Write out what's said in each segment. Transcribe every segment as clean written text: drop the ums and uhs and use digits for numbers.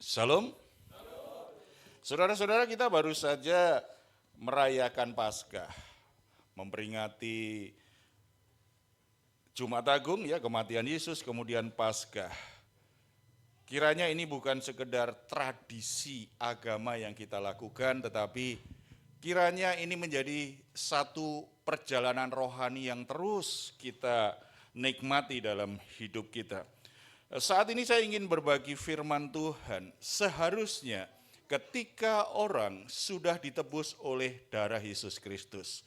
Salam. Saudara-saudara, kita baru saja merayakan Paskah, memperingati Jumat Agung ya, kematian Yesus, kemudian Paskah. Kiranya ini bukan sekedar tradisi agama yang kita lakukan, tetapi kiranya ini menjadi satu perjalanan rohani yang terus kita nikmati dalam hidup kita. Saat ini saya ingin berbagi firman Tuhan. Seharusnya ketika orang sudah ditebus oleh darah Yesus Kristus,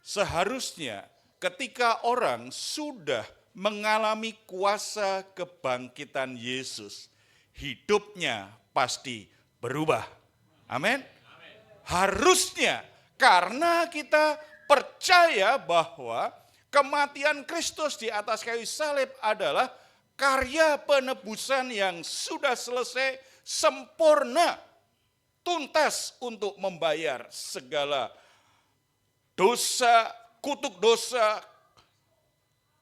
seharusnya ketika orang sudah mengalami kuasa kebangkitan Yesus, hidupnya pasti berubah. Amin. Harusnya, karena kita percaya bahwa kematian Kristus di atas kayu salib adalah karya penebusan yang sudah selesai, sempurna, tuntas untuk membayar segala dosa, kutuk dosa,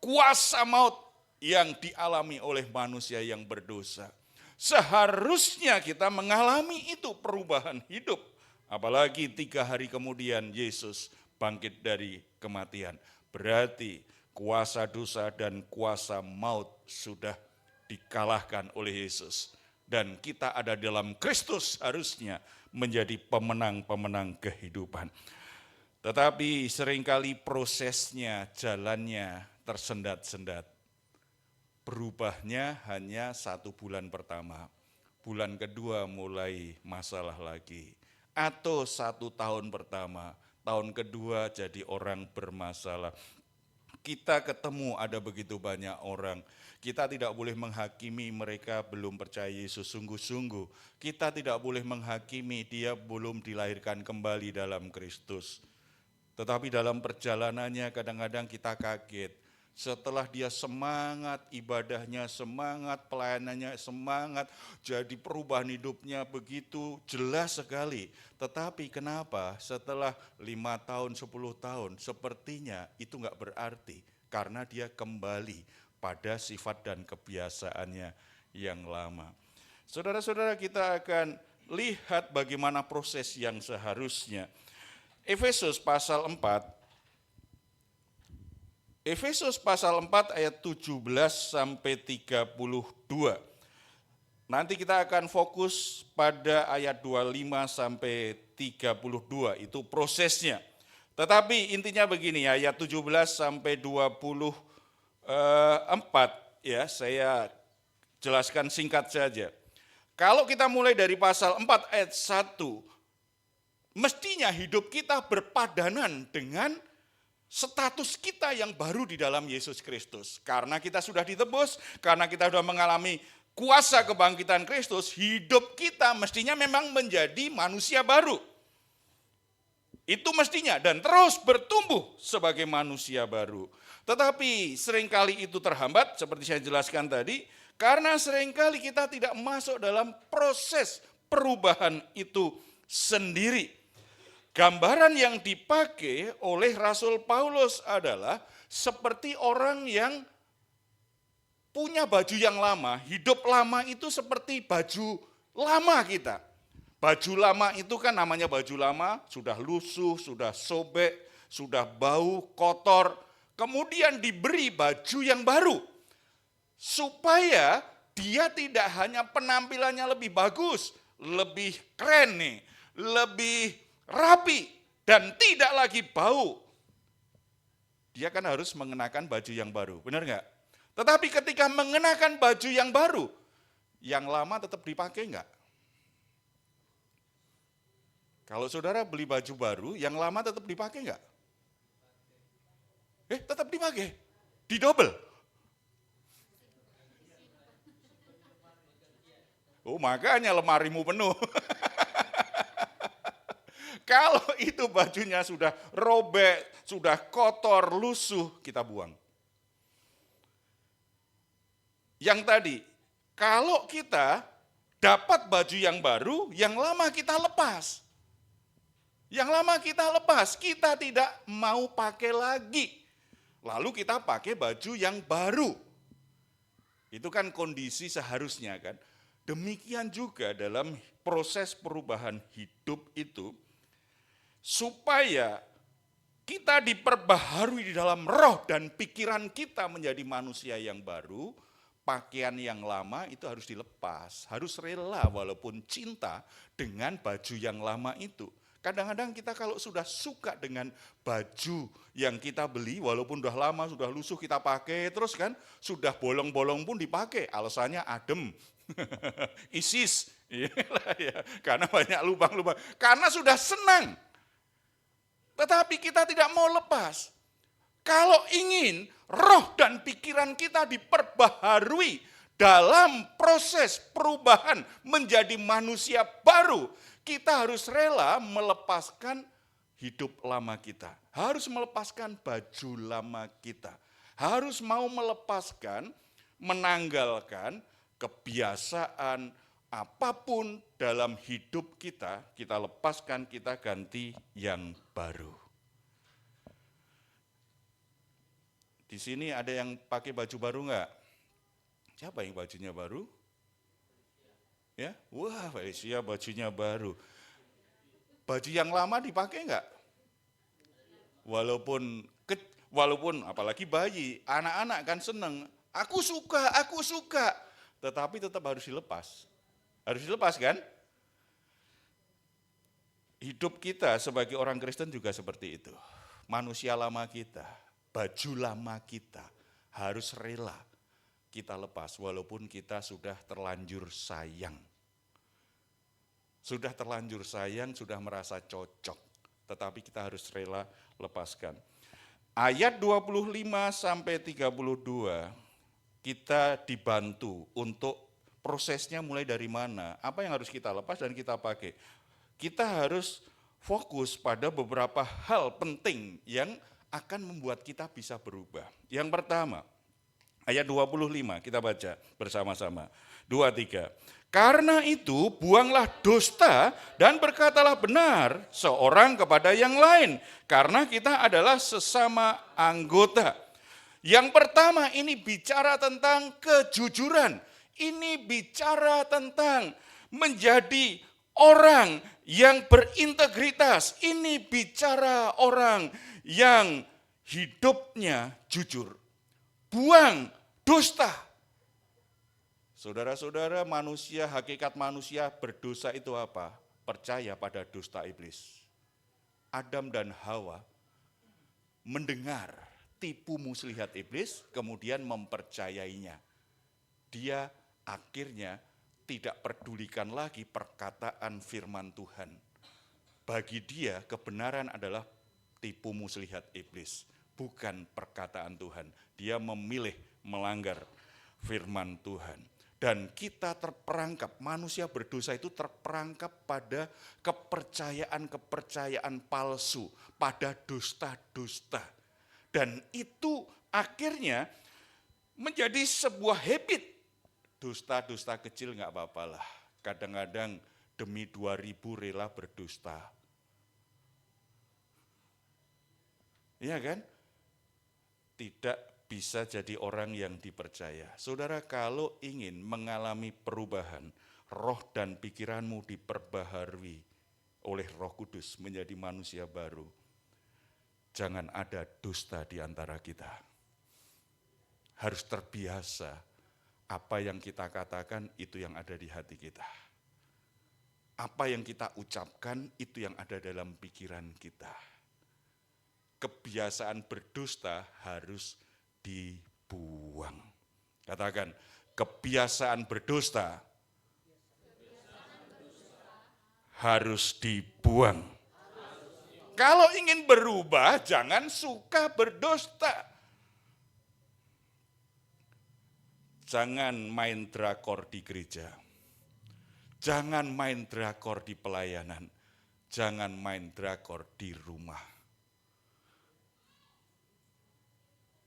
kuasa maut yang dialami oleh manusia yang berdosa. Seharusnya kita mengalami itu perubahan hidup. Apalagi 3 hari kemudian Yesus bangkit dari kematian. Berarti kuasa dosa dan kuasa maut sudah dikalahkan oleh Yesus. Dan kita ada dalam Kristus harusnya menjadi pemenang-pemenang kehidupan. Tetapi seringkali prosesnya, jalannya tersendat-sendat. Berubahnya hanya 1 bulan pertama. Bulan kedua mulai masalah lagi. Atau 1 tahun pertama, tahun kedua jadi orang bermasalah. Kita ketemu ada begitu banyak orang. Kita tidak boleh menghakimi mereka belum percaya Yesus sungguh-sungguh. Kita tidak boleh menghakimi dia belum dilahirkan kembali dalam Kristus. Tetapi dalam perjalanannya kadang-kadang kita kaget. Setelah dia semangat ibadahnya, semangat pelayanannya, semangat, jadi perubahan hidupnya begitu jelas sekali. Tetapi kenapa setelah 5 tahun, 10 tahun, sepertinya itu enggak berarti. Karena dia kembali pada sifat dan kebiasaannya yang lama. Saudara-saudara, kita akan lihat bagaimana proses yang seharusnya. Efesus pasal 4 ayat 17 sampai 32. Nanti kita akan fokus pada ayat 25 sampai 32, itu prosesnya. Tetapi intinya begini, ayat 17 sampai 24 ya, saya jelaskan singkat saja. Kalau kita mulai dari pasal 4 ayat 1, mestinya hidup kita berpadanan dengan status kita yang baru di dalam Yesus Kristus. Karena kita sudah ditebus, karena kita sudah mengalami kuasa kebangkitan Kristus, hidup kita mestinya memang menjadi manusia baru. Itu mestinya, dan terus bertumbuh sebagai manusia baru. Tetapi seringkali itu terhambat, seperti saya jelaskan tadi, karena seringkali kita tidak masuk dalam proses perubahan itu sendiri. Gambaran yang dipakai oleh Rasul Paulus adalah seperti orang yang punya baju yang lama. Hidup lama itu seperti baju lama kita. Baju lama itu kan namanya baju lama, sudah lusuh, sudah sobek, sudah bau, kotor. Kemudian diberi baju yang baru. Supaya dia tidak hanya penampilannya lebih bagus, lebih keren nih, lebih rapi, dan tidak lagi bau. Dia kan harus mengenakan baju yang baru, benar nggak? Tetapi ketika mengenakan baju yang baru, yang lama tetap dipakai nggak? Kalau saudara beli baju baru, yang lama tetap dipakai nggak? Tetap dipakai, didobel. Oh, makanya lemarimu penuh. Kalau itu bajunya sudah robek, sudah kotor, lusuh, kita buang. Yang tadi, kalau kita dapat baju yang baru, yang lama kita lepas. Yang lama kita lepas, kita tidak mau pakai lagi. Lalu kita pakai baju yang baru. Itu kan kondisi seharusnya kan. Demikian juga dalam proses perubahan hidup itu, supaya kita diperbaharui di dalam roh dan pikiran kita menjadi manusia yang baru, pakaian yang lama itu harus dilepas, harus rela walaupun cinta dengan baju yang lama itu. Kadang-kadang kita kalau sudah suka dengan baju yang kita beli, walaupun sudah lama, sudah lusuh kita pakai terus kan, sudah bolong-bolong pun dipakai, alasannya adem, ISIS, karena banyak lubang-lubang, karena sudah senang. Tetapi kita tidak mau lepas. Kalau ingin roh dan pikiran kita diperbaharui dalam proses perubahan menjadi manusia baru, kita harus rela melepaskan hidup lama kita. Harus melepaskan baju lama kita. Harus mau melepaskan, menanggalkan kebiasaan apapun dalam hidup kita, kita lepaskan, kita ganti yang baru. Di sini ada yang pakai baju baru enggak? Siapa yang bajunya baru? Ya, wah, Felicia bajunya baru. Baju yang lama dipakai enggak? Walaupun apalagi bayi, anak-anak kan seneng. Aku suka. Tetapi tetap harus dilepas. Harus dilepas kan? Hidup kita sebagai orang Kristen juga seperti itu. Manusia lama kita, baju lama kita harus rela kita lepas walaupun kita sudah terlanjur sayang. Sudah terlanjur sayang, sudah merasa cocok, tetapi kita harus rela lepaskan. Ayat 25 sampai 32 kita dibantu untuk prosesnya mulai dari mana, apa yang harus kita lepas dan kita pakai. Kita harus fokus pada beberapa hal penting yang akan membuat kita bisa berubah. Yang pertama, ayat 25 kita baca bersama-sama. 2, 3. Karena itu buanglah dusta dan berkatalah benar seorang kepada yang lain, karena kita adalah sesama anggota. Yang pertama ini bicara tentang kejujuran. Ini bicara tentang menjadi orang yang berintegritas. Ini bicara orang yang hidupnya jujur. Buang dusta. Saudara-saudara, manusia, hakikat manusia berdosa itu apa? Percaya pada dusta iblis. Adam dan Hawa mendengar tipu muslihat iblis, kemudian mempercayainya. Dia akhirnya tidak pedulikan lagi perkataan firman Tuhan. Bagi dia kebenaran adalah tipu muslihat iblis, bukan perkataan Tuhan. Dia memilih melanggar firman Tuhan. Dan kita terperangkap, manusia berdosa itu terperangkap pada kepercayaan-kepercayaan palsu, pada dusta-dusta. Dan itu akhirnya menjadi sebuah habit. Dusta-dusta kecil enggak apa-apalah. Kadang-kadang demi 2.000 rela berdusta. Iya kan? Tidak bisa jadi orang yang dipercaya. Saudara, kalau ingin mengalami perubahan, roh dan pikiranmu diperbaharui oleh Roh Kudus menjadi manusia baru. Jangan ada dusta di antara kita. Harus terbiasa apa yang kita katakan itu yang ada di hati kita. Apa yang kita ucapkan itu yang ada dalam pikiran kita. Kebiasaan berdusta harus dibuang. Katakan, kebiasaan berdusta harus dibuang. Kalau ingin berubah, jangan suka berdusta. Jangan main drakor di gereja. Jangan main drakor di pelayanan. Jangan main drakor di rumah.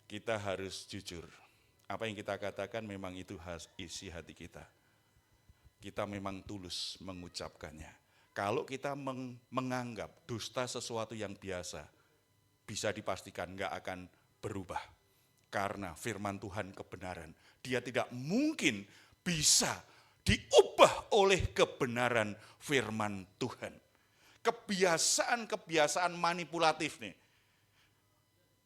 Kita harus jujur. Apa yang kita katakan memang itu isi hati kita. Kita memang tulus mengucapkannya. Kalau kita menganggap dusta sesuatu yang biasa, bisa dipastikan enggak akan berubah. Karena firman Tuhan kebenaran. Dia tidak mungkin bisa diubah oleh kebenaran firman Tuhan. Kebiasaan-kebiasaan manipulatif nih.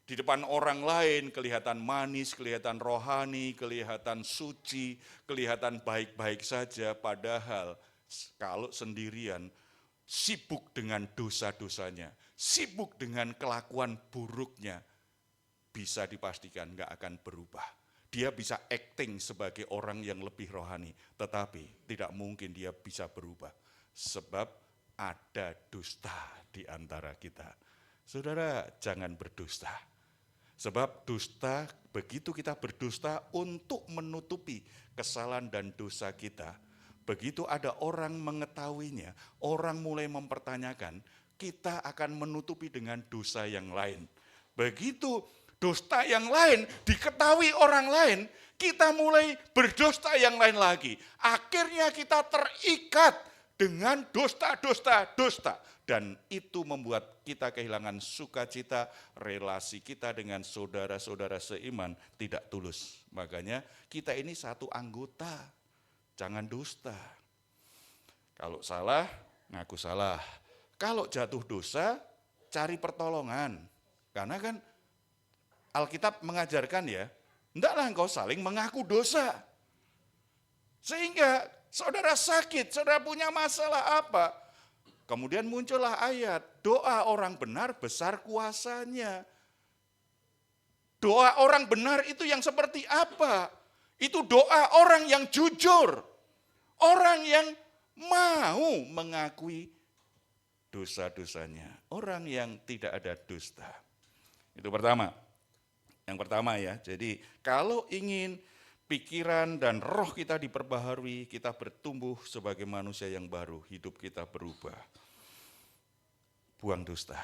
Di depan orang lain kelihatan manis, kelihatan rohani, kelihatan suci, kelihatan baik-baik saja. Padahal kalau sendirian sibuk dengan dosa-dosanya, sibuk dengan kelakuan buruknya, bisa dipastikan nggak akan berubah. Dia bisa acting sebagai orang yang lebih rohani, tetapi tidak mungkin dia bisa berubah. Sebab ada dusta di antara kita. Saudara, jangan berdusta. Sebab dusta, begitu kita berdusta untuk menutupi kesalahan dan dosa kita, begitu ada orang mengetahuinya, orang mulai mempertanyakan, kita akan menutupi dengan dosa yang lain. Begitu dusta yang lain diketahui orang lain, kita mulai berdusta yang lain lagi. Akhirnya kita terikat dengan dusta. Dan itu membuat kita kehilangan sukacita, relasi kita dengan saudara-saudara seiman tidak tulus. Makanya kita ini satu anggota, jangan dusta. Kalau salah, ngaku salah. Kalau jatuh dosa, cari pertolongan. Karena kan Alkitab mengajarkan ya, hendaklah engkau saling mengaku dosa. Sehingga saudara sakit, saudara punya masalah apa, kemudian muncullah ayat, doa orang benar besar kuasanya. Doa orang benar itu yang seperti apa? Itu doa orang yang jujur. Orang yang mau mengakui dosa-dosanya. Orang yang tidak ada dusta. Itu pertama. Yang pertama ya, jadi kalau ingin pikiran dan roh kita diperbaharui, kita bertumbuh sebagai manusia yang baru, hidup kita berubah. Buang dusta,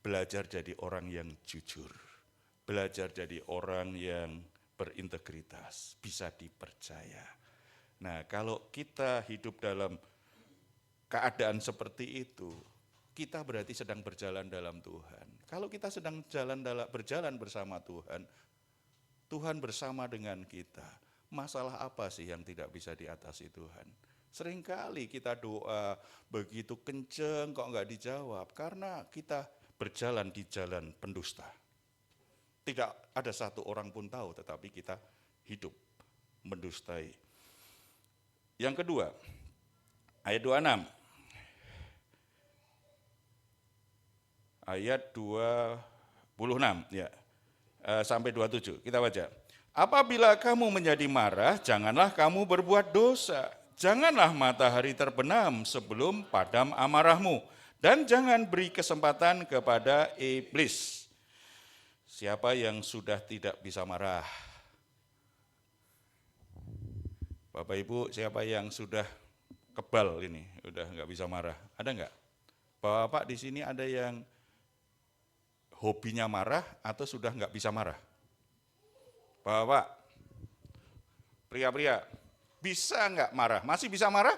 belajar jadi orang yang jujur, belajar jadi orang yang berintegritas, bisa dipercaya. Nah, kalau kita hidup dalam keadaan seperti itu, kita berarti sedang berjalan dalam Tuhan. Kalau kita sedang berjalan bersama Tuhan, Tuhan bersama dengan kita. Masalah apa sih yang tidak bisa diatasi Tuhan? Seringkali kita doa begitu kenceng kok enggak dijawab, karena kita berjalan di jalan pendusta. Tidak ada satu orang pun tahu, tetapi kita hidup mendustai. Yang kedua, ayat 26. Ayat 26 ya, sampai 27, kita baca. Apabila kamu menjadi marah, janganlah kamu berbuat dosa. Janganlah matahari terbenam sebelum padam amarahmu. Dan jangan beri kesempatan kepada iblis. Siapa yang sudah tidak bisa marah? Bapak Ibu, siapa yang sudah kebal ini, udah nggak bisa marah? Ada nggak? Bapak di sini ada yang hobinya marah atau sudah nggak bisa marah? Bapak, pria-pria, bisa nggak marah? Masih bisa marah?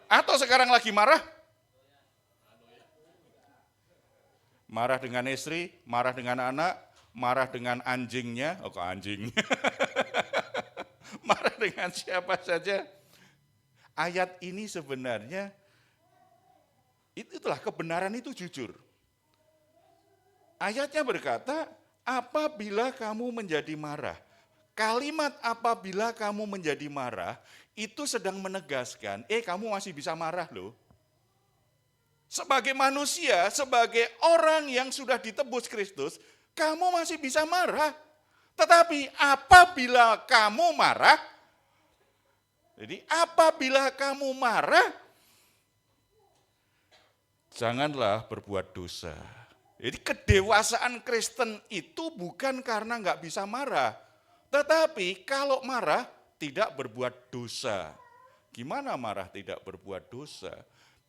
Atau sekarang lagi marah? Marah dengan istri, marah dengan anak, marah dengan anjingnya, kok anjing? Marah dengan siapa saja. Ayat ini sebenarnya, itulah kebenaran itu jujur. Ayatnya berkata, apabila kamu menjadi marah. Kalimat apabila kamu menjadi marah, itu sedang menegaskan, kamu masih bisa marah loh. Sebagai manusia, sebagai orang yang sudah ditebus Kristus, kamu masih bisa marah. Tetapi apabila kamu marah, jadi apabila kamu marah, janganlah berbuat dosa. Jadi kedewasaan Kristen itu bukan karena nggak bisa marah, tetapi kalau marah tidak berbuat dosa. Gimana marah tidak berbuat dosa?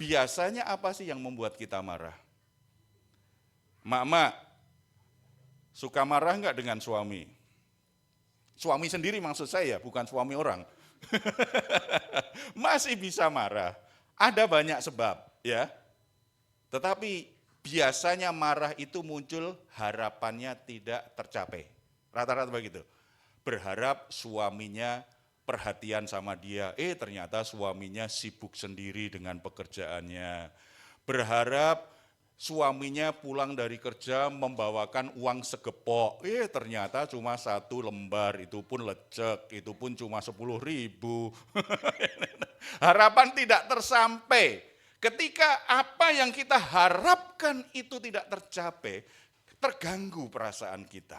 Biasanya apa sih yang membuat kita marah? Mak-mak, suka marah nggak dengan suami? Suami sendiri maksud saya, bukan suami orang. Masih bisa marah. Ada banyak sebab, ya. Tetapi biasanya marah itu muncul harapannya tidak tercapai. Rata-rata begitu. Berharap suaminya perhatian sama dia. Ternyata suaminya sibuk sendiri dengan pekerjaannya. Berharap suaminya pulang dari kerja membawakan uang segepok. Ternyata cuma 1 lembar, itu pun lecek, itu pun cuma 10.000. Harapan tidak tersampai. Ketika apa yang kita harapkan itu tidak tercapai, terganggu perasaan kita.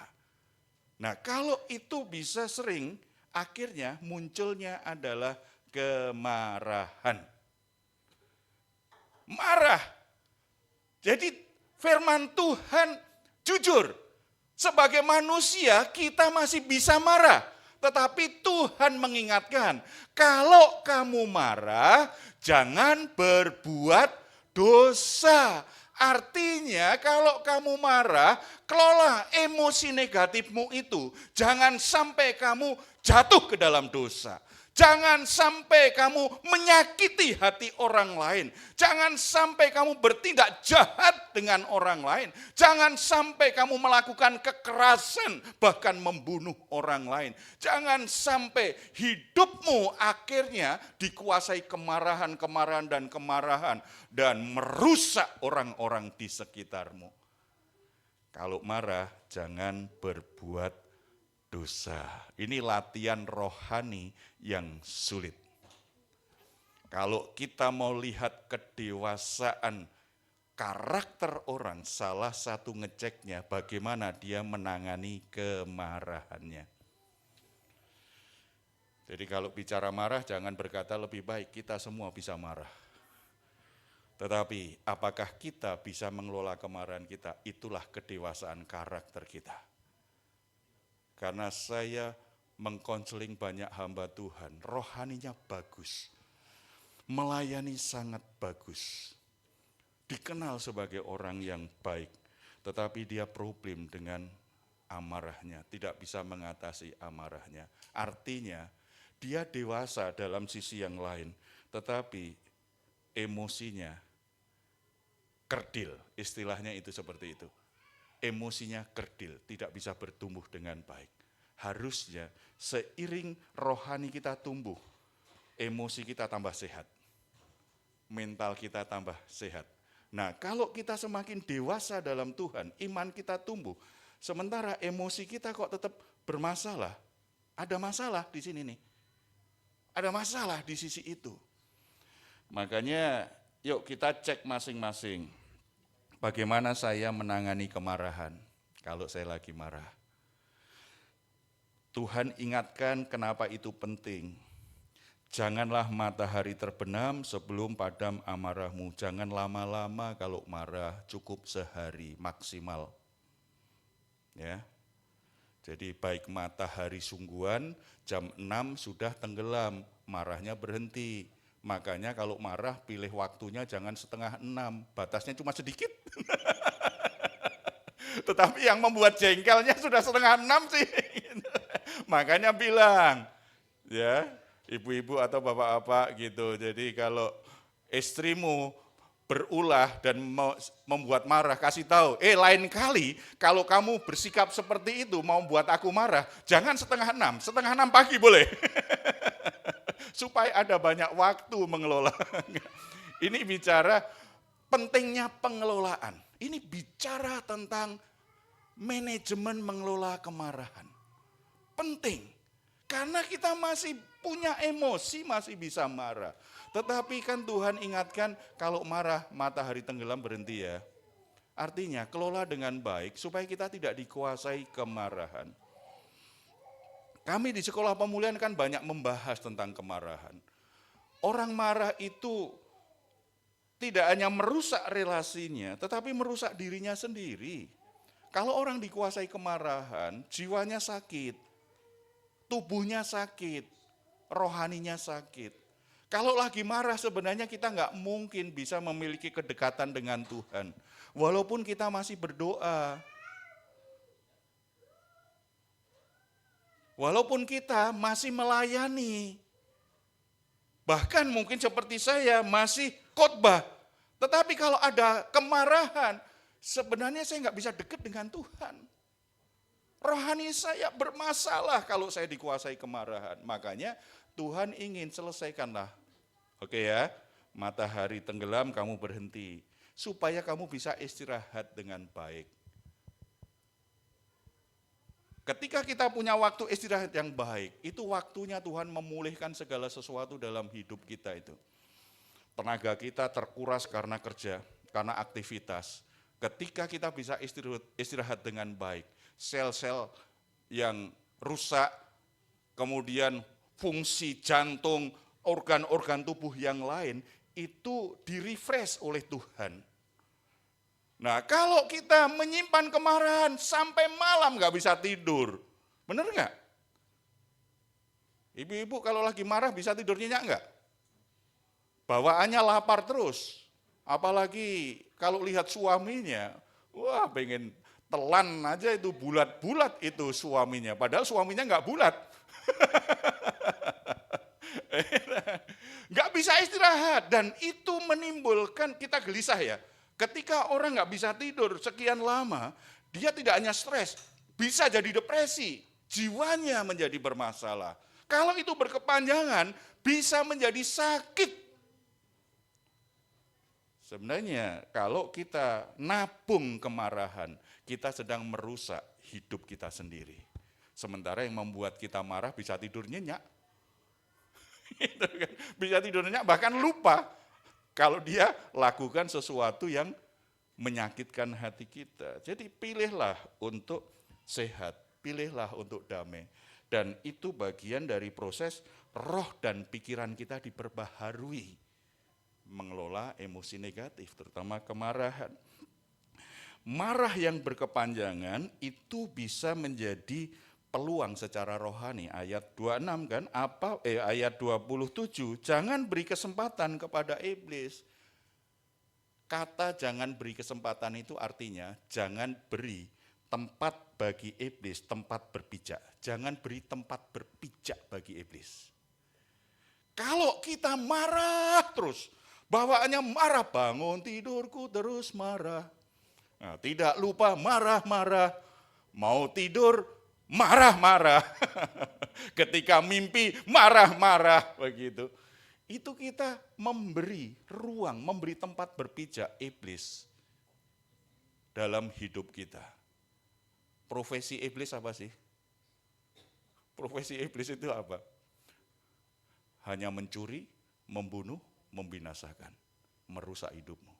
Nah, kalau itu bisa sering, akhirnya munculnya adalah kemarahan. Marah. Jadi firman Tuhan jujur, sebagai manusia kita masih bisa marah. Tetapi Tuhan mengingatkan, kalau kamu marah, jangan berbuat dosa. Artinya kalau kamu marah, kelola emosi negatifmu itu. Jangan sampai kamu jatuh ke dalam dosa. Jangan sampai kamu menyakiti hati orang lain. Jangan sampai kamu bertindak jahat dengan orang lain. Jangan sampai kamu melakukan kekerasan, bahkan membunuh orang lain. Jangan sampai hidupmu akhirnya dikuasai kemarahan dan merusak orang-orang di sekitarmu. Kalau marah, jangan berbuat dosa. Ini latihan rohani yang sulit. Kalau kita mau lihat kedewasaan karakter orang, salah satu ngeceknya bagaimana dia menangani kemarahannya. Jadi kalau bicara marah, jangan berkata lebih baik kita semua bisa marah. Tetapi apakah kita bisa mengelola kemarahan kita? Itulah kedewasaan karakter kita. Karena saya mengkonseling banyak hamba Tuhan, rohaninya bagus, melayani sangat bagus, dikenal sebagai orang yang baik, tetapi dia problem dengan amarahnya, tidak bisa mengatasi amarahnya. Artinya dia dewasa dalam sisi yang lain, tetapi emosinya kerdil, istilahnya itu seperti itu. Emosinya kerdil, tidak bisa bertumbuh dengan baik. Harusnya seiring rohani kita tumbuh, emosi kita tambah sehat, mental kita tambah sehat. Nah, kalau kita semakin dewasa dalam Tuhan, iman kita tumbuh, sementara emosi kita kok tetap bermasalah. Ada masalah di sini nih. Ada masalah di sisi itu. Makanya yuk kita cek masing-masing. Bagaimana saya menangani kemarahan kalau saya lagi marah. Tuhan ingatkan kenapa itu penting. Janganlah matahari terbenam sebelum padam amarahmu. Jangan lama-lama kalau marah, cukup sehari maksimal. Ya. Jadi baik matahari sungguhan, jam 6 sudah tenggelam, marahnya berhenti. Makanya kalau marah pilih waktunya jangan setengah 6, batasnya cuma sedikit. Tetapi yang membuat jengkelnya sudah setengah 6 sih. Makanya bilang, ya ibu-ibu atau bapak-bapak gitu. Jadi kalau istrimu berulah dan membuat marah, kasih tahu, lain kali kalau kamu bersikap seperti itu mau buat aku marah, jangan setengah 6 pagi boleh. Supaya ada banyak waktu mengelola. Ini bicara pentingnya pengelolaan. Ini bicara tentang manajemen mengelola kemarahan. Penting, karena kita masih punya emosi, masih bisa marah. Tetapi kan Tuhan ingatkan kalau marah matahari tenggelam berhenti ya. Artinya kelola dengan baik supaya kita tidak dikuasai kemarahan. Kami di sekolah pemulihan kan banyak membahas tentang kemarahan. Orang marah itu tidak hanya merusak relasinya, tetapi merusak dirinya sendiri. Kalau orang dikuasai kemarahan, jiwanya sakit, tubuhnya sakit, rohaninya sakit. Kalau lagi marah sebenarnya kita nggak mungkin bisa memiliki kedekatan dengan Tuhan. Walaupun kita masih berdoa. Walaupun kita masih melayani, bahkan mungkin seperti saya masih khotbah, tetapi kalau ada kemarahan, sebenarnya saya nggak bisa dekat dengan Tuhan. Rohani saya bermasalah kalau saya dikuasai kemarahan. Makanya Tuhan ingin selesaikanlah. Oke ya, matahari tenggelam kamu berhenti. Supaya kamu bisa istirahat dengan baik. Ketika kita punya waktu istirahat yang baik, itu waktunya Tuhan memulihkan segala sesuatu dalam hidup kita itu. Tenaga kita terkuras karena kerja, karena aktivitas. Ketika kita bisa istirahat dengan baik, sel-sel yang rusak, kemudian fungsi jantung, organ-organ tubuh yang lain, itu di-refresh oleh Tuhan. Nah, kalau kita menyimpan kemarahan sampai malam nggak bisa tidur, benar nggak? Ibu-ibu kalau lagi marah bisa tidur nyenyak nggak? Bawaannya lapar terus, apalagi kalau lihat suaminya, wah pengen telan aja itu bulat-bulat itu suaminya, padahal suaminya nggak bulat. Nggak bisa istirahat dan itu menimbulkan kita gelisah ya. Ketika orang nggak bisa tidur sekian lama, dia tidak hanya stres, bisa jadi depresi, jiwanya menjadi bermasalah. Kalau itu berkepanjangan, bisa menjadi sakit. Sebenarnya kalau kita nabung kemarahan, kita sedang merusak hidup kita sendiri. Sementara yang membuat kita marah bisa tidur nyenyak. Bisa tidur nyenyak, bahkan lupa kalau dia lakukan sesuatu yang menyakitkan hati kita. Jadi pilihlah untuk sehat, pilihlah untuk damai. Dan itu bagian dari proses roh dan pikiran kita diperbaharui. Mengelola emosi negatif, terutama kemarahan. Marah yang berkepanjangan itu bisa menjadi peluang secara rohani. Ayat 26 kan, ayat 27, jangan beri kesempatan kepada iblis. Kata jangan beri kesempatan itu artinya jangan beri tempat bagi iblis, tempat berpijak. Jangan beri tempat berpijak bagi iblis. Kalau kita marah terus, bawaannya marah, bangun tidurku terus marah. Nah, tidak lupa marah-marah, mau tidur marah-marah, ketika mimpi marah-marah, begitu. Itu kita memberi ruang, memberi tempat berpijak iblis dalam hidup kita. Profesi iblis apa sih? Profesi iblis itu apa? Hanya mencuri, membunuh, membinasakan, merusak hidupmu.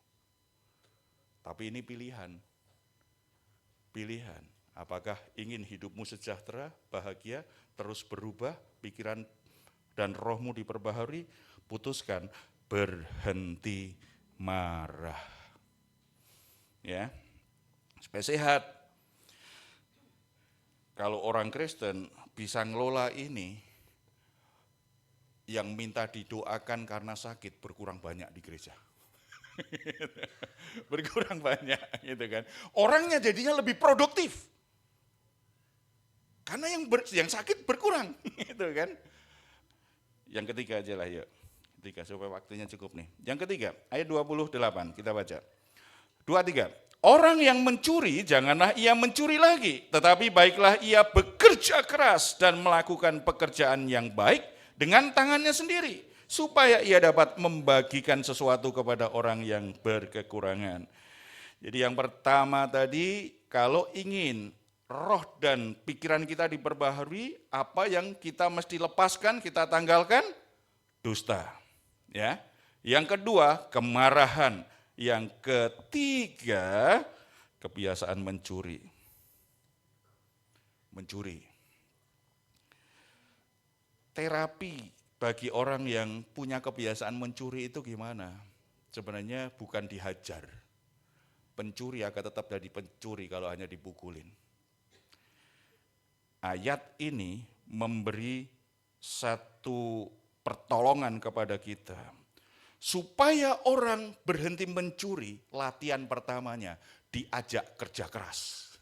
Tapi ini pilihan. Pilihan. Apakah ingin hidupmu sejahtera, bahagia, terus berubah, pikiran dan rohmu diperbaharui? Putuskan berhenti marah. Ya. Supaya sehat. Kalau orang Kristen bisa ngelola ini, yang minta didoakan karena sakit berkurang banyak di gereja. Berkurang banyak gitu kan. Orangnya jadinya lebih produktif. Karena yang sakit berkurang gitu kan. Yang ketiga aja lah yuk. Ketiga supaya waktunya cukup nih. Yang ketiga, ayat 28 kita baca. 23. Orang yang mencuri janganlah ia mencuri lagi, tetapi baiklah ia bekerja keras dan melakukan pekerjaan yang baik dengan tangannya sendiri, supaya ia dapat membagikan sesuatu kepada orang yang berkekurangan. Jadi yang pertama tadi, kalau ingin roh dan pikiran kita diperbaharui, apa yang kita mesti lepaskan, kita tanggalkan? Dusta. Ya. Yang kedua, kemarahan. Yang ketiga, kebiasaan mencuri. Mencuri. Terapi bagi orang yang punya kebiasaan mencuri itu gimana? Sebenarnya bukan dihajar. Pencuri akan tetap jadi pencuri kalau hanya dipukulin. Ayat ini memberi satu pertolongan kepada kita. Supaya orang berhenti mencuri, latihan pertamanya diajak kerja keras.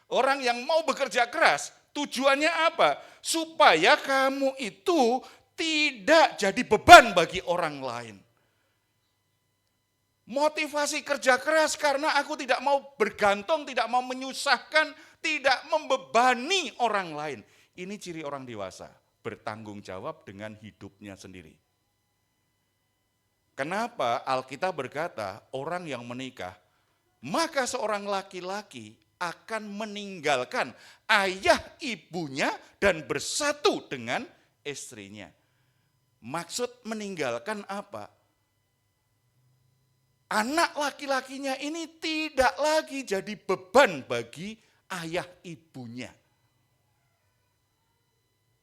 Orang yang mau bekerja keras, tujuannya apa? Supaya kamu itu tidak jadi beban bagi orang lain. Motivasi kerja keras karena aku tidak mau bergantung, tidak mau menyusahkan, tidak membebani orang lain. Ini ciri orang dewasa, bertanggung jawab dengan hidupnya sendiri. Kenapa Alkitab berkata orang yang menikah, maka seorang laki-laki akan meninggalkan ayah ibunya dan bersatu dengan istrinya. Maksud meninggalkan apa? Anak laki-lakinya ini tidak lagi jadi beban bagi ayah ibunya.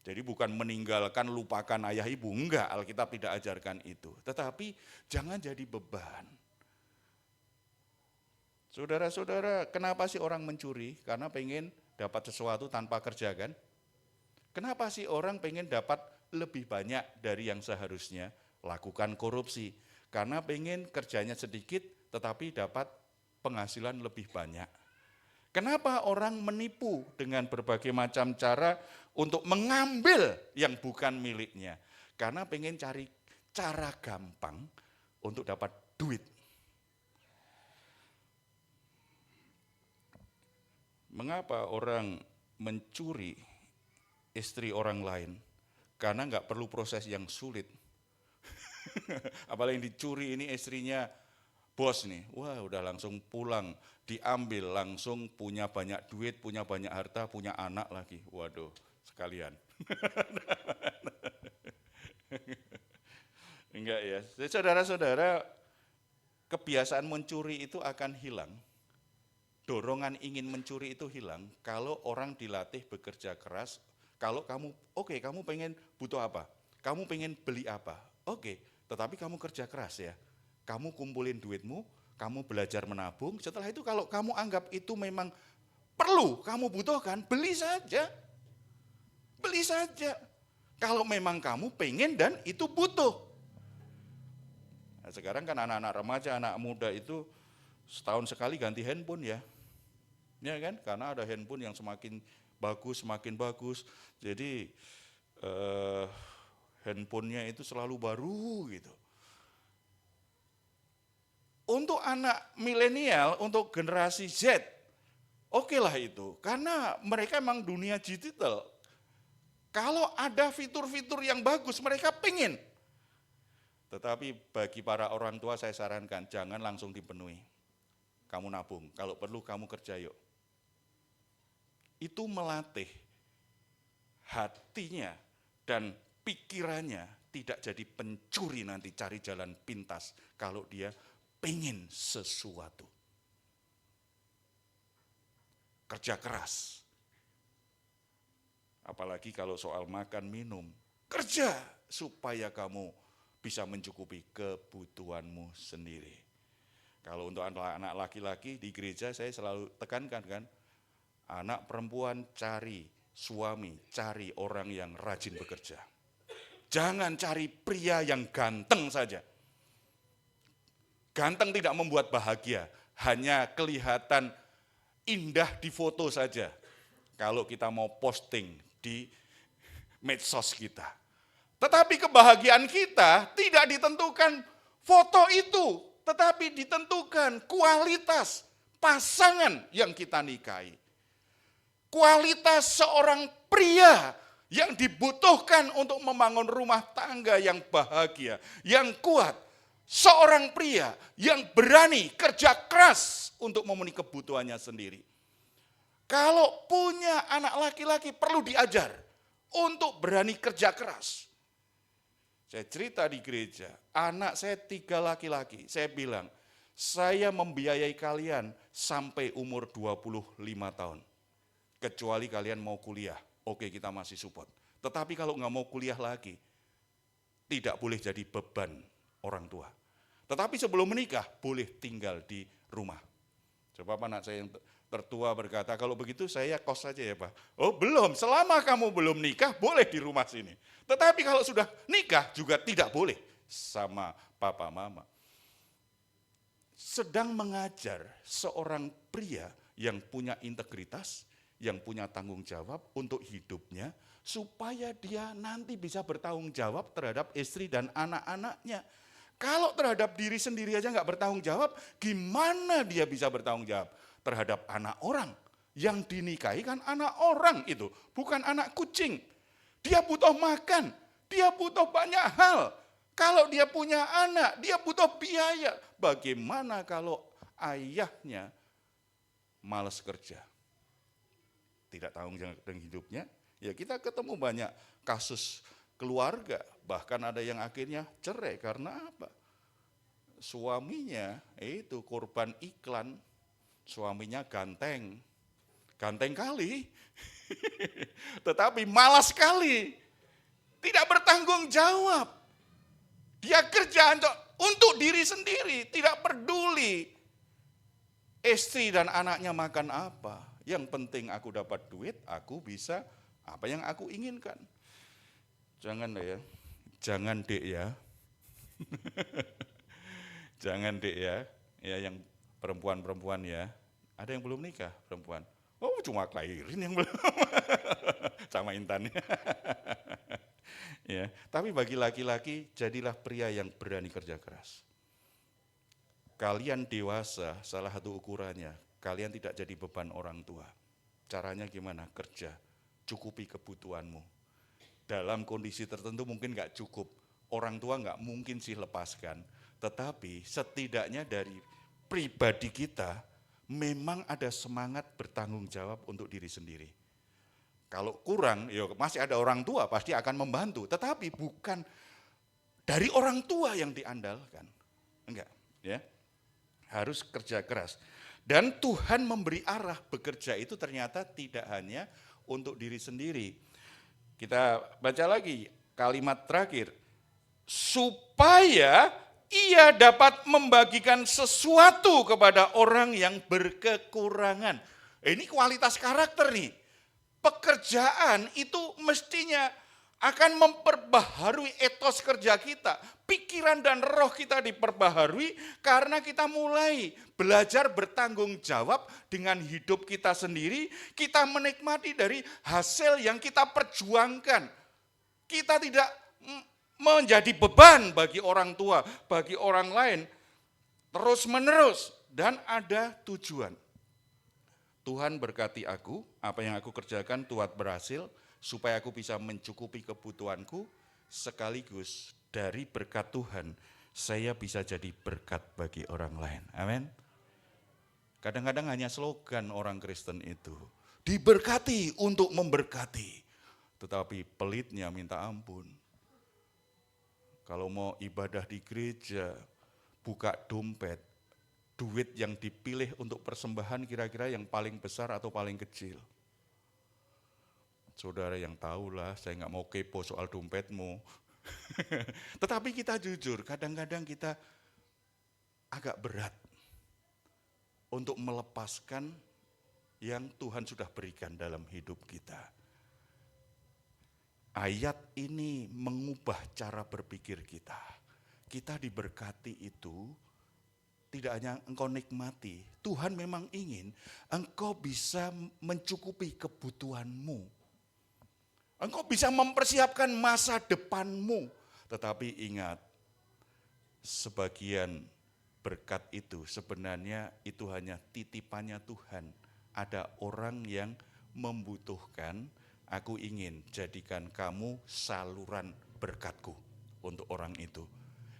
Jadi bukan meninggalkan, lupakan ayah ibu, enggak, Alkitab tidak ajarkan itu. Tetapi jangan jadi beban. Saudara-saudara, kenapa sih orang mencuri? Karena pengen dapat sesuatu tanpa kerja kan? Kenapa sih orang pengen dapat lebih banyak dari yang seharusnya? Lakukan korupsi. Karena pengen kerjanya sedikit tetapi dapat penghasilan lebih banyak. Kenapa orang menipu dengan berbagai macam cara untuk mengambil yang bukan miliknya? Karena pengen cari cara gampang untuk dapat duit. Mengapa orang mencuri istri orang lain? Karena nggak perlu proses yang sulit. Apalagi yang dicuri ini istrinya bos nih, wah udah langsung pulang, diambil langsung punya banyak duit, punya banyak harta, punya anak lagi, waduh sekalian. Enggak ya, jadi saudara-saudara, kebiasaan mencuri itu akan hilang, dorongan ingin mencuri itu hilang kalau orang dilatih bekerja keras. Kalau kamu, kamu pengen butuh apa? Kamu pengen beli apa? Tetapi kamu kerja keras ya. Kamu kumpulin duitmu, kamu belajar menabung. Setelah itu kalau kamu anggap itu memang perlu, kamu butuhkan, beli saja. Beli saja. Kalau memang kamu pengen dan itu butuh. Nah, sekarang kan anak-anak remaja, anak muda itu setahun sekali ganti handphone ya. Ya kan? Karena ada handphone yang semakin bagus. Jadi handphonenya itu selalu baru gitu. Untuk anak milenial, untuk generasi Z, lah itu. Karena mereka memang dunia digital. Kalau ada fitur-fitur yang bagus, mereka pengen. Tetapi bagi para orang tua saya sarankan, jangan langsung dipenuhi. Kamu nabung, kalau perlu kamu kerja yuk. Itu melatih hatinya dan pikirannya tidak jadi pencuri nanti cari jalan pintas kalau dia pengen sesuatu. Kerja keras. Apalagi kalau soal makan minum, kerja supaya kamu bisa mencukupi kebutuhanmu sendiri. Kalau untuk anak laki-laki di gereja saya selalu tekankan kan, anak perempuan cari suami, cari orang yang rajin bekerja. Jangan cari pria yang ganteng saja. Ganteng tidak membuat bahagia, hanya kelihatan indah di foto saja. Kalau kita mau posting di medsos kita. Tetapi kebahagiaan kita tidak ditentukan foto itu, tetapi ditentukan kualitas pasangan yang kita nikahi. Kualitas seorang pria yang dibutuhkan untuk membangun rumah tangga yang bahagia, yang kuat. Seorang pria yang berani kerja keras untuk memenuhi kebutuhannya sendiri. Kalau punya anak laki-laki perlu diajar untuk berani kerja keras. Saya cerita di gereja, anak saya 3 laki-laki, saya bilang, saya membiayai kalian sampai umur 25 tahun. Kecuali kalian mau kuliah, oke kita masih support. Tetapi kalau nggak mau kuliah lagi, tidak boleh jadi beban orang tua. Tetapi sebelum menikah, boleh tinggal di rumah. Coba anak saya yang tertua berkata, kalau begitu saya kos saja ya Pak. Oh belum, selama kamu belum nikah, boleh di rumah sini. Tetapi kalau sudah nikah, juga tidak boleh sama papa mama. Sedang mengajar seorang pria yang punya integritas, yang punya tanggung jawab untuk hidupnya, supaya dia nanti bisa bertanggung jawab terhadap istri dan anak-anaknya. Kalau terhadap diri sendiri aja nggak bertanggung jawab, gimana dia bisa bertanggung jawab terhadap anak orang? Yang dinikahi kan anak orang itu, bukan anak kucing. Dia butuh makan, dia butuh banyak hal. Kalau dia punya anak, dia butuh biaya. Bagaimana kalau ayahnya malas kerja? Tidak tanggung jawab dengan hidupnya. Ya kita ketemu banyak kasus keluarga, bahkan ada yang akhirnya cerai karena apa? Suaminya itu korban iklan, suaminya ganteng kali, tetapi malas sekali, tidak bertanggung jawab. Dia kerja untuk diri sendiri, tidak peduli istri dan anaknya makan apa. Yang penting aku dapat duit, aku bisa apa yang aku inginkan. Jangan ya, jangan dek ya. Jangan dek ya, ya yang perempuan-perempuan ya. Ada yang belum nikah perempuan? Oh cuma kelahirin yang belum, sama Intan. Ya, tapi bagi laki-laki jadilah pria yang berani kerja keras. Kalian dewasa, salah satu ukurannya, kalian tidak jadi beban orang tua. Caranya gimana? Kerja, cukupi kebutuhanmu. Dalam kondisi tertentu mungkin nggak cukup, orang tua nggak mungkin sih lepaskan. Tetapi setidaknya dari pribadi kita, memang ada semangat bertanggung jawab untuk diri sendiri. Kalau kurang, ya masih ada orang tua pasti akan membantu. Tetapi bukan dari orang tua yang diandalkan. Enggak, ya. Harus kerja keras. Dan Tuhan memberi arah bekerja itu ternyata tidak hanya untuk diri sendiri. Kita baca lagi kalimat terakhir. Supaya ia dapat membagikan sesuatu kepada orang yang berkekurangan. Ini kualitas karakter nih. Pekerjaan itu mestinya akan memperbaharui etos kerja kita. Pikiran dan roh kita diperbaharui karena kita mulai belajar bertanggung jawab dengan hidup kita sendiri. Kita menikmati dari hasil yang kita perjuangkan. Kita tidak menjadi beban bagi orang tua, bagi orang lain. Terus menerus dan ada tujuan. Tuhan berkati aku, apa yang aku kerjakan Tuhan berhasil, supaya aku bisa mencukupi kebutuhanku, sekaligus dari berkat Tuhan, saya bisa jadi berkat bagi orang lain. Amin. Kadang-kadang hanya slogan orang Kristen itu, diberkati untuk memberkati, tetapi pelitnya minta ampun. Kalau mau ibadah di gereja, buka dompet, duit yang dipilih untuk persembahan kira-kira yang paling besar atau paling kecil. Saudara yang tahulah, saya nggak mau kepo soal dompetmu. Tetapi kita jujur, kadang-kadang kita agak berat untuk melepaskan yang Tuhan sudah berikan dalam hidup kita. Ayat ini mengubah cara berpikir kita. Kita diberkati itu tidak hanya engkau nikmati, Tuhan memang ingin engkau bisa mencukupi kebutuhanmu. Engkau bisa mempersiapkan masa depanmu. Tetapi ingat, sebagian berkat itu sebenarnya itu hanya titipannya Tuhan. Ada orang yang membutuhkan, aku ingin jadikan kamu saluran berkatku untuk orang itu.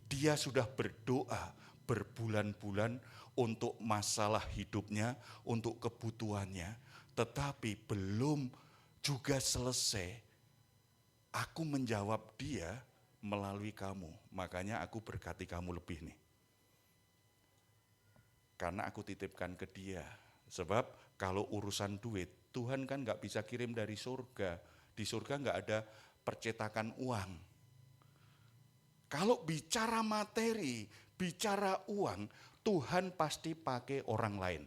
Dia sudah berdoa berbulan-bulan untuk masalah hidupnya, untuk kebutuhannya, tetapi belum juga selesai. Aku menjawab dia melalui kamu, makanya aku berkati kamu lebih nih. Karena aku titipkan ke dia, sebab kalau urusan duit, Tuhan kan gak bisa kirim dari surga, di surga gak ada percetakan uang. Kalau bicara materi, bicara uang, Tuhan pasti pakai orang lain.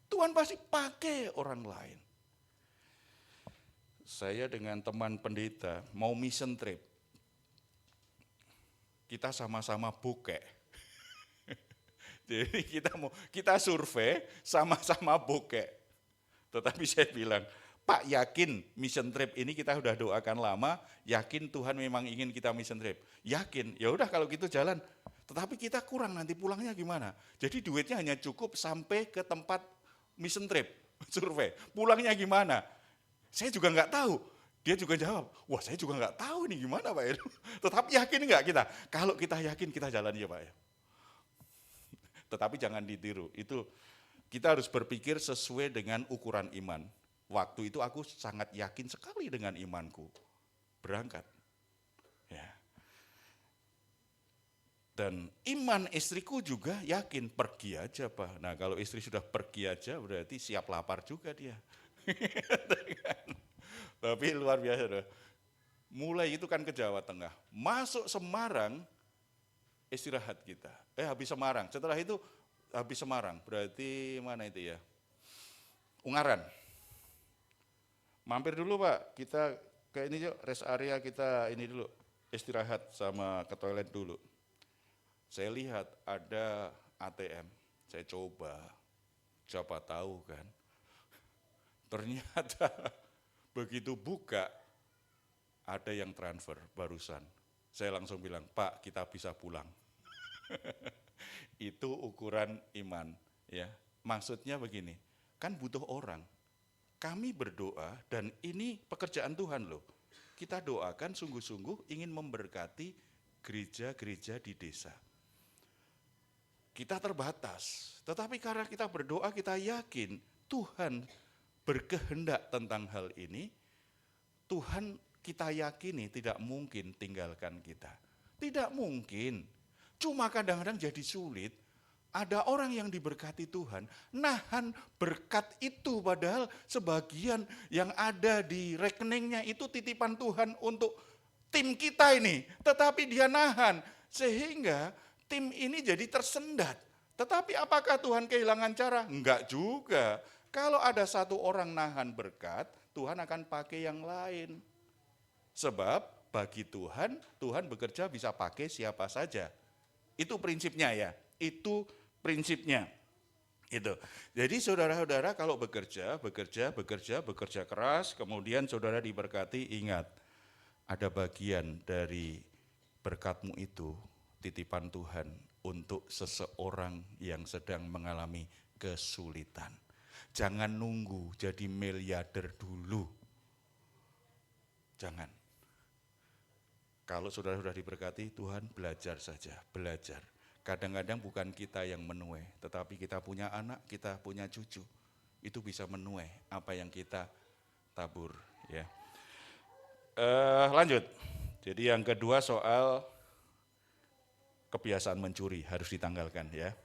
Tuhan pasti pakai orang lain. Saya dengan teman pendeta mau mission trip. Kita sama-sama bokeh. Jadi kita survei sama-sama bokeh. Tetapi saya bilang, Pak yakin mission trip ini kita udah doakan lama, yakin Tuhan memang ingin kita mission trip. Yakin, ya udah kalau gitu jalan. Tetapi kita kurang nanti pulangnya gimana? Jadi duitnya hanya cukup sampai ke tempat mission trip, survei. Pulangnya gimana? Saya juga nggak tahu. Dia juga jawab, wah saya juga nggak tahu nih gimana Pak Heru. Tetapi yakin nggak kita? Kalau kita yakin kita jalan ya Pak ya. Tetapi jangan ditiru, itu kita harus berpikir sesuai dengan ukuran iman. Waktu itu aku sangat yakin sekali dengan imanku. Berangkat. Ya. Dan iman istriku juga yakin, pergi aja Pak. Nah kalau istri sudah pergi aja berarti siap lapar juga dia. Tapi luar biasa. Mulai itu kan ke Jawa Tengah. Masuk Semarang, istirahat kita. Habis Semarang. Setelah itu habis Semarang, berarti mana itu ya? Ungaran. Mampir dulu Pak, kita ke ini yuk, rest area kita ini dulu, istirahat sama ke toilet dulu. Saya lihat ada ATM, saya coba, siapa tahu kan. Ternyata begitu buka, ada yang transfer barusan. Saya langsung bilang, Pak kita bisa pulang. Itu ukuran iman. Ya, maksudnya begini, kan butuh orang. Kami berdoa dan ini pekerjaan Tuhan loh. Kita doakan sungguh-sungguh ingin memberkati gereja-gereja di desa. Kita terbatas, tetapi karena kita berdoa kita yakin Tuhan berkehendak tentang hal ini, Tuhan kita yakini tidak mungkin tinggalkan kita. Tidak mungkin, cuma kadang-kadang jadi sulit. Ada orang yang diberkati Tuhan, nahan berkat itu padahal sebagian yang ada di rekeningnya itu titipan Tuhan untuk tim kita ini. Tetapi dia nahan, sehingga tim ini jadi tersendat. Tetapi apakah Tuhan kehilangan cara? Enggak juga. Kalau ada satu orang nahan berkat, Tuhan akan pakai yang lain. Sebab bagi Tuhan, Tuhan bekerja bisa pakai siapa saja. Itu prinsipnya ya, itu prinsipnya. Itu. Jadi saudara-saudara kalau bekerja keras, kemudian saudara diberkati, ingat, ada bagian dari berkatmu itu, titipan Tuhan untuk seseorang yang sedang mengalami kesulitan. Jangan nunggu jadi miliarder dulu. Jangan. Kalau saudara sudah diberkati, Tuhan belajar saja, belajar. Kadang-kadang bukan kita yang menuai, tetapi kita punya anak, kita punya cucu. Itu bisa menuai apa yang kita tabur. Ya. Lanjut. Jadi yang kedua soal kebiasaan mencuri harus ditanggalkan ya.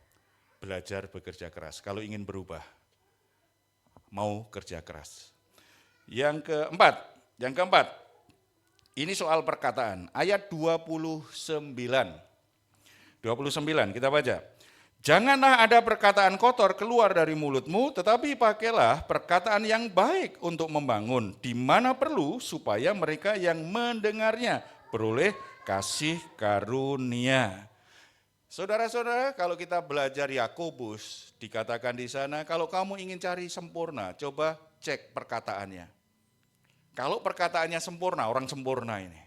Belajar bekerja keras. Kalau ingin berubah, mau kerja keras. Yang keempat, ini soal perkataan. Ayat 29 kita baca. Janganlah ada perkataan kotor keluar dari mulutmu, tetapi pakailah perkataan yang baik untuk membangun, di mana perlu supaya mereka yang mendengarnya beroleh kasih karunia. Saudara-saudara, kalau kita belajar Yakobus, dikatakan di sana, kalau kamu ingin cari sempurna, coba cek perkataannya. Kalau perkataannya sempurna, orang sempurna ini.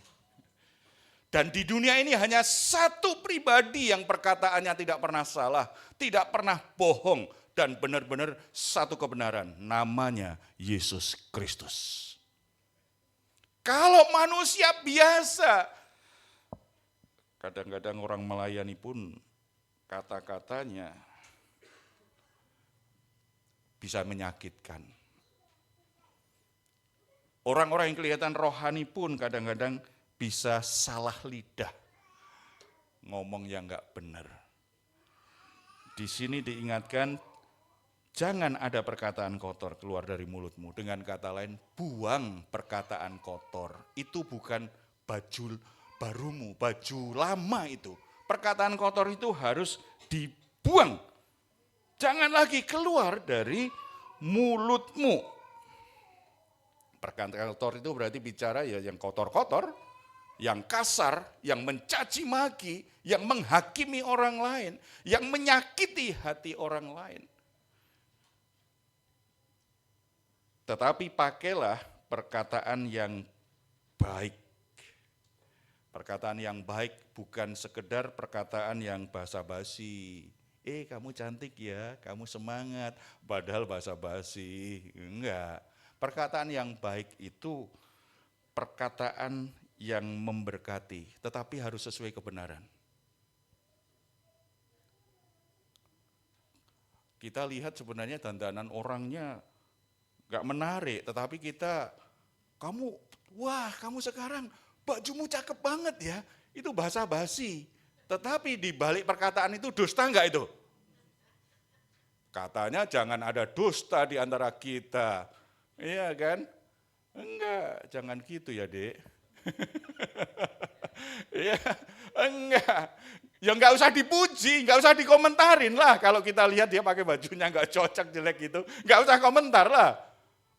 Dan di dunia ini hanya satu pribadi yang perkataannya tidak pernah salah, tidak pernah bohong, dan benar-benar satu kebenaran, namanya Yesus Kristus. Kalau manusia biasa, kadang-kadang orang melayani pun kata-katanya bisa menyakitkan. Orang-orang yang kelihatan rohani pun kadang-kadang bisa salah lidah, ngomong yang enggak benar. Di sini diingatkan, jangan ada perkataan kotor keluar dari mulutmu. Dengan kata lain, buang perkataan kotor. Itu bukan baju barumu, baju lama itu. Perkataan kotor itu harus dibuang. Jangan lagi keluar dari mulutmu. Perkataan kotor itu berarti bicara ya yang kotor-kotor, yang kasar, yang mencaci maki, yang menghakimi orang lain, yang menyakiti hati orang lain. Tetapi pakailah perkataan yang baik. Perkataan yang baik bukan sekedar perkataan yang basa-basi. Kamu cantik ya, kamu semangat, padahal basa-basi. Enggak. Perkataan yang baik itu perkataan yang memberkati, tetapi harus sesuai kebenaran. Kita lihat sebenarnya dandanan orangnya gak menarik, tetapi kamu sekarang bajumu cakep banget ya, itu basa-basi. Tetapi di balik perkataan itu dusta enggak itu? Katanya jangan ada dusta di antara kita. Iya kan? Enggak, jangan gitu ya, Dek. Iya, enggak. Ya enggak usah dipuji, enggak usah dikomentarin lah. Kalau kita lihat dia pakai bajunya enggak cocok, jelek gitu, enggak usah komentar lah.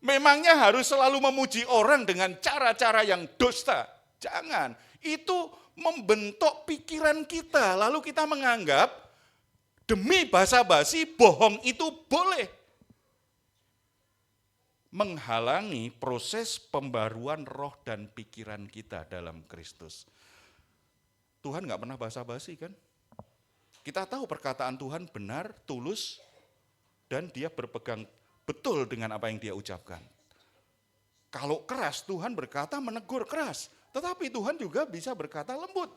Memangnya harus selalu memuji orang dengan cara-cara yang dusta? Jangan. Itu membentuk pikiran kita, lalu kita menganggap demi basa-basi bohong itu boleh. Menghalangi proses pembaruan roh dan pikiran kita dalam Kristus. Tuhan gak pernah basa-basi kan? Kita tahu perkataan Tuhan benar, tulus, dan dia berpegang betul dengan apa yang dia ucapkan. Kalau keras, Tuhan berkata menegur keras. Tetapi Tuhan juga bisa berkata lembut.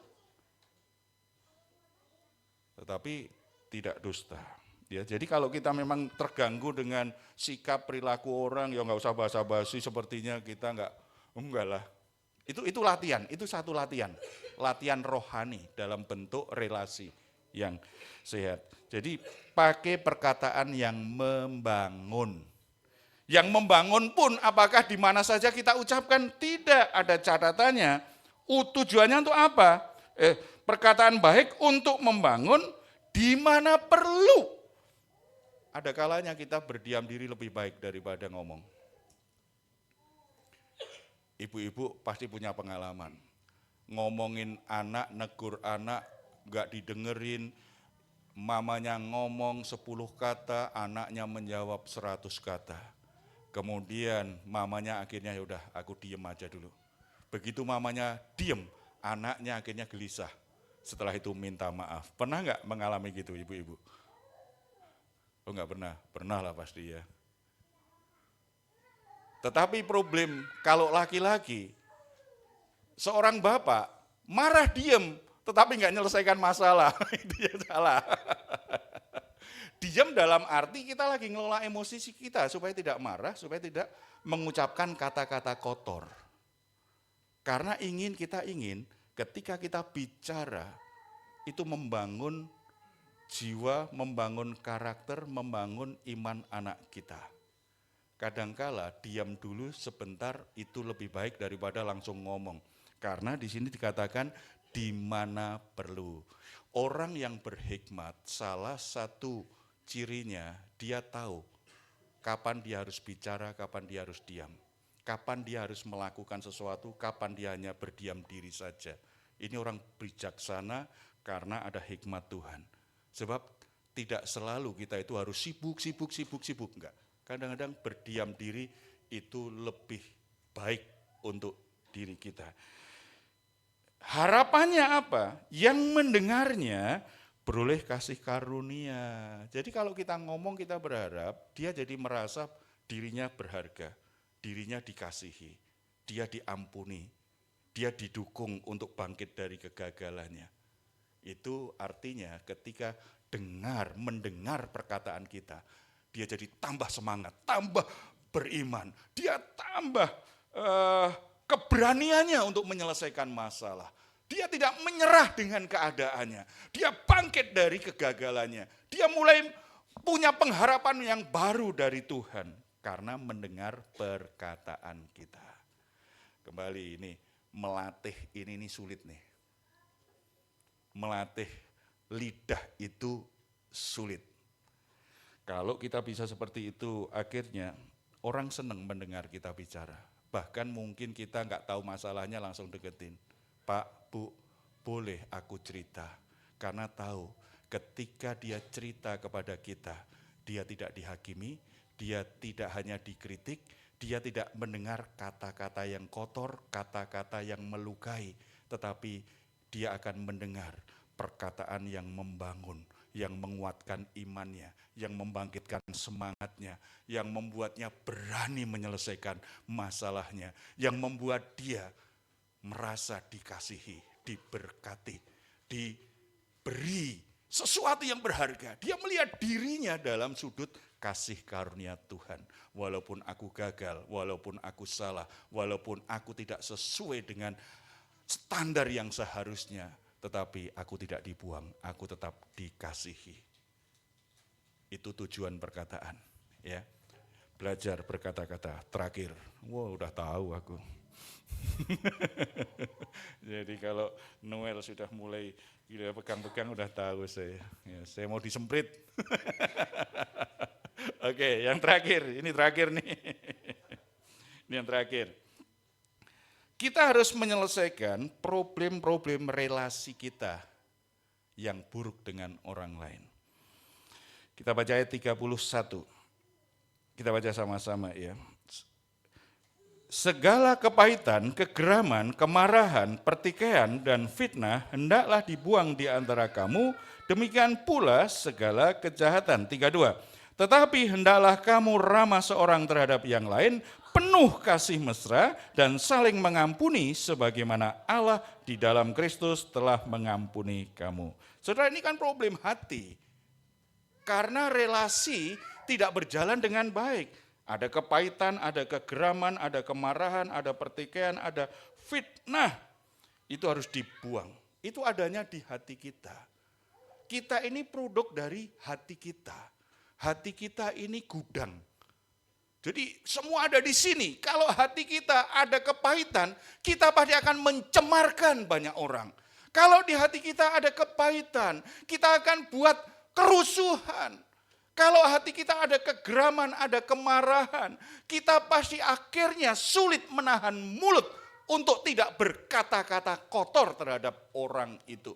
Tetapi tidak dusta. Ya, jadi kalau kita memang terganggu dengan sikap perilaku orang, ya nggak usah basa-basi sepertinya kita enggak lah. Itu latihan, itu satu latihan. Latihan rohani dalam bentuk relasi yang sehat. Jadi pakai perkataan yang membangun. Yang membangun pun apakah di mana saja kita ucapkan? Tidak, ada catatannya. Tujuannya untuk apa? Perkataan baik untuk membangun di mana perlu. Ada kalanya kita berdiam diri lebih baik daripada ngomong. Ibu-ibu pasti punya pengalaman. Ngomongin anak, negur anak, gak didengerin. Mamanya ngomong 10 kata, anaknya menjawab 100 kata. Kemudian mamanya akhirnya ya udah aku diem aja dulu. Begitu mamanya diem, anaknya akhirnya gelisah. Setelah itu minta maaf. Pernah nggak mengalami gitu ibu-ibu? Oh nggak pernah, pernah lah pasti ya. Tetapi problem kalau laki-laki, seorang bapak marah diem, tetapi nggak menyelesaikan masalah, itu yang salah. Diam dalam arti kita lagi ngelola emosi kita supaya tidak marah, supaya tidak mengucapkan kata-kata kotor. Karena kita ingin ketika kita bicara itu membangun jiwa, membangun karakter, membangun iman anak kita. Kadangkala diam dulu sebentar itu lebih baik daripada langsung ngomong. Karena di sini dikatakan di mana perlu. Orang yang berhikmat salah satu cirinya dia tahu kapan dia harus bicara, kapan dia harus diam. Kapan dia harus melakukan sesuatu, kapan dia hanya berdiam diri saja. Ini orang bijaksana karena ada hikmat Tuhan. Sebab tidak selalu kita itu harus sibuk, enggak. Kadang-kadang berdiam diri itu lebih baik untuk diri kita. Harapannya apa? Yang mendengarnya beroleh kasih karunia. Jadi kalau kita ngomong kita berharap dia jadi merasa dirinya berharga, dirinya dikasihi, dia diampuni, dia didukung untuk bangkit dari kegagalannya. Itu artinya ketika mendengar perkataan kita, dia jadi tambah semangat, tambah beriman, dia tambah keberaniannya untuk menyelesaikan masalah. Dia tidak menyerah dengan keadaannya. Dia bangkit dari kegagalannya. Dia mulai punya pengharapan yang baru dari Tuhan. Karena mendengar perkataan kita. Kembali ini, melatih ini sulit nih. Melatih lidah itu sulit. Kalau kita bisa seperti itu, akhirnya orang senang mendengar kita bicara. Bahkan mungkin kita nggak tahu masalahnya langsung deketin. Pak, Bu, boleh aku cerita? Karena tahu ketika dia cerita kepada kita, dia tidak dihakimi, dia tidak hanya dikritik, Dia tidak mendengar kata-kata yang kotor, kata-kata yang melukai, tetapi dia akan mendengar perkataan yang membangun, yang menguatkan imannya, yang membangkitkan semangatnya, yang membuatnya berani menyelesaikan masalahnya, yang membuat dia merasa dikasihi, diberkati, diberi sesuatu yang berharga. Dia melihat dirinya dalam sudut kasih karunia Tuhan. Walaupun aku gagal, walaupun aku salah, walaupun aku tidak sesuai dengan standar yang seharusnya, tetapi aku tidak dibuang, aku tetap dikasihi. Itu tujuan perkataan, ya. Belajar berkata-kata. Terakhir, udah tahu aku. Jadi kalau Noel sudah mulai pegang-pegang udah tahu saya. Ya, saya mau disemprit. Oke, yang terakhir, ini terakhir nih. Ini yang terakhir. Kita harus menyelesaikan problem-problem relasi kita yang buruk dengan orang lain. Kita baca ayat 31. Kita baca sama-sama ya. Segala kepahitan, kegeraman, kemarahan, pertikaian, dan fitnah hendaklah dibuang di antara kamu, demikian pula segala kejahatan. 32. Tetapi hendaklah kamu ramah seorang terhadap yang lain, penuh kasih mesra, dan saling mengampuni sebagaimana Allah di dalam Kristus telah mengampuni kamu. Saudara, ini kan problem hati. Karena relasi tidak berjalan dengan baik. Ada kepahitan, ada kegeraman, ada kemarahan, ada pertikaian, ada fitnah. Itu harus dibuang. Itu adanya di hati kita. Kita ini produk dari hati kita. Hati kita ini gudang. Jadi semua ada di sini. Kalau hati kita ada kepahitan, kita pasti akan mencemarkan banyak orang. Kalau di hati kita ada kepahitan, kita akan buat kerusuhan. Kalau hati kita ada kegeraman, ada kemarahan, kita pasti akhirnya sulit menahan mulut untuk tidak berkata-kata kotor terhadap orang itu.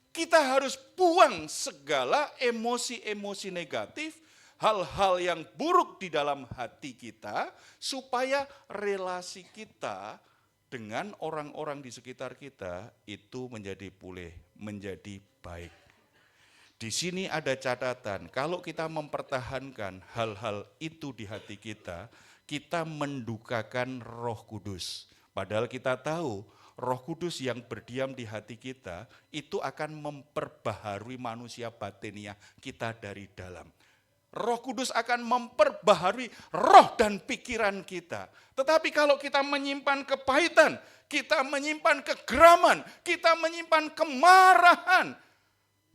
Kita harus buang segala emosi-emosi negatif, hal-hal yang buruk di dalam hati kita, supaya relasi kita dengan orang-orang di sekitar kita itu menjadi pulih, menjadi baik. Di sini ada catatan, kalau kita mempertahankan hal-hal itu di hati kita, kita mendukakan Roh Kudus. Padahal kita tahu Roh Kudus yang berdiam di hati kita itu akan memperbaharui manusia batiniah kita dari dalam. Roh Kudus akan memperbaharui roh dan pikiran kita. Tetapi kalau kita menyimpan kepahitan, kita menyimpan kegeraman, kita menyimpan kemarahan,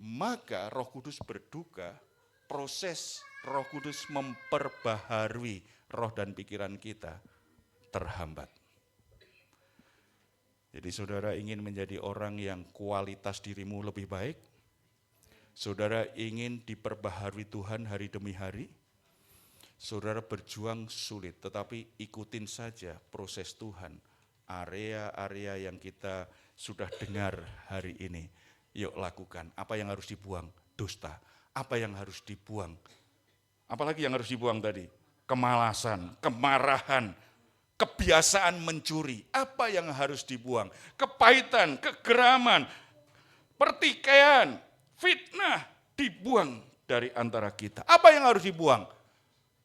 maka Roh Kudus berduka, proses Roh Kudus memperbaharui roh dan pikiran kita terhambat. Jadi saudara ingin menjadi orang yang kualitas dirimu lebih baik? Saudara ingin diperbaharui Tuhan hari demi hari? Saudara berjuang sulit, tetapi ikutin saja proses Tuhan. Area-area yang kita sudah dengar hari ini. Yuk lakukan. Apa yang harus dibuang? Dusta. Apa yang harus dibuang? Apalagi yang harus dibuang tadi? Kemalasan, kemarahan, kebiasaan mencuri. Apa yang harus dibuang? Kepahitan, kegeraman, pertikaian, fitnah dibuang dari antara kita. Apa yang harus dibuang?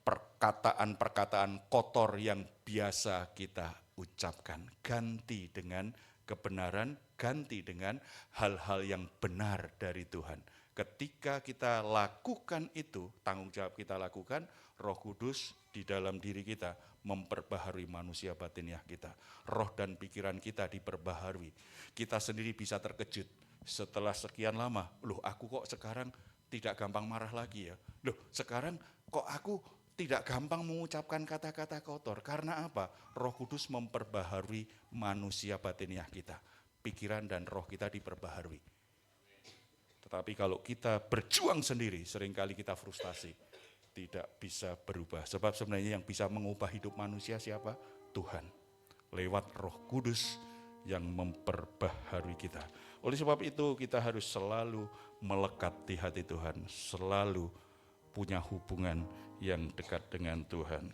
Perkataan-perkataan kotor yang biasa kita ucapkan. Ganti dengan kebenaran, ganti dengan hal-hal yang benar dari Tuhan. Ketika kita lakukan itu, tanggung jawab kita lakukan, Roh Kudus di dalam diri kita memperbaharui manusia batiniah kita. Roh dan pikiran kita diperbaharui. Kita sendiri bisa terkejut setelah sekian lama. Loh, aku kok sekarang tidak gampang marah lagi ya? Loh, sekarang kok aku tidak gampang mengucapkan kata-kata kotor. Karena apa? Roh Kudus memperbaharui manusia batiniah kita. Pikiran dan roh kita diperbaharui. Tetapi kalau kita berjuang sendiri, seringkali kita frustasi. Tidak bisa berubah. Sebab sebenarnya yang bisa mengubah hidup manusia siapa? Tuhan. Lewat Roh Kudus yang memperbaharui kita. Oleh sebab itu kita harus selalu melekat di hati Tuhan. Selalu punya hubungan yang dekat dengan Tuhan.